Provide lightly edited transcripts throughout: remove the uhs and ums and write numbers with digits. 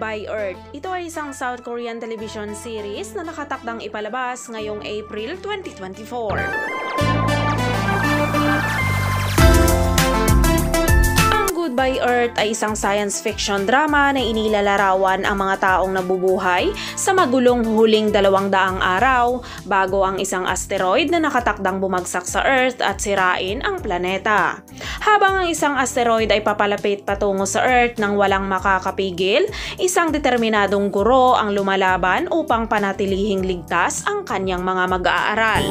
Goodbye Earth. Ito ay isang South Korean television series na nakatakdang ipalabas ngayong April 2024. Goodbye Earth ay isang science fiction drama na inilalarawan ang mga taong nabubuhay sa magulong huling 200 araw bago ang isang asteroid na nakatakdang bumagsak sa Earth at sirain ang planeta. Habang ang isang asteroid ay papalapit patungo sa Earth nang walang makakapigil, isang determinadong guro ang lumalaban upang panatilihing ligtas ang kanyang mga mag-aaral.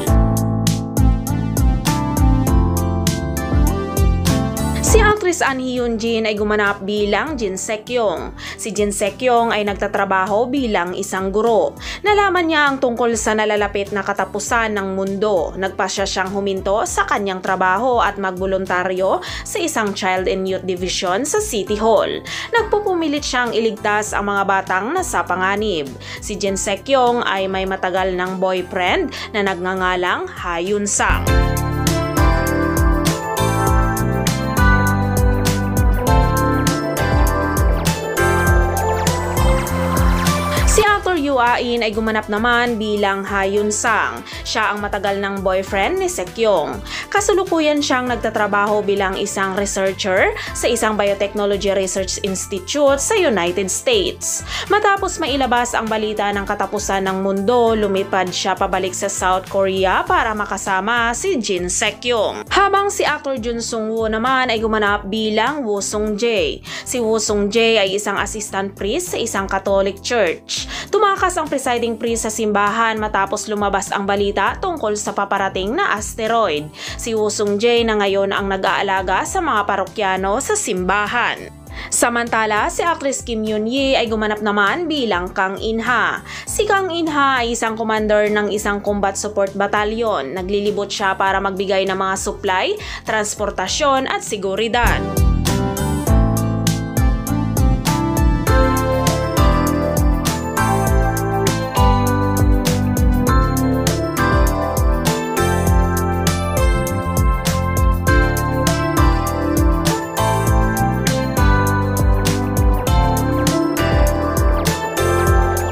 Si actress An Hyun-jin ay gumanap bilang Jin Sek-yong. Si Jin Sek-yong ay nagtatrabaho bilang isang guro. Nalaman niya ang tungkol sa nalalapit na katapusan ng mundo. Nagpasya siyang huminto sa kanyang trabaho at magboluntaryo sa isang Child and Youth Division sa City Hall. Nagpupumilit siyang iligtas ang mga batang nasa panganib. Si Jin Sek-yong ay may matagal ng boyfriend na nagngangalang Ha Yun-sang. Si actor Yoo Ah-in ay gumanap naman bilang Ha Yun-sang. Siya ang matagal ng boyfriend ni Sek-yong. Kasalukuyan siyang nagtatrabaho bilang isang researcher sa isang biotechnology research institute sa United States. Matapos mailabas ang balita ng katapusan ng mundo, lumipad siya pabalik sa South Korea para makasama si Jin Sek-yong. Habang si actor Jun Sung-woo naman ay gumanap bilang Woo Sung-jae. Si Woo Sung-jae ay isang assistant priest sa isang Catholic church. Tumakas ang presiding priest sa simbahan matapos lumabas ang balita tungkol sa paparating na asteroid. Si Woo Sung-jae na ngayon ang nag-aalaga sa mga parokyano sa simbahan. Samantala, si actress Kim Yoon-hee ay gumanap naman bilang Kang In-ha. Si Kang In-ha ay isang commander ng isang combat support battalion. Naglilibot siya para magbigay ng mga supply, transportasyon at seguridad.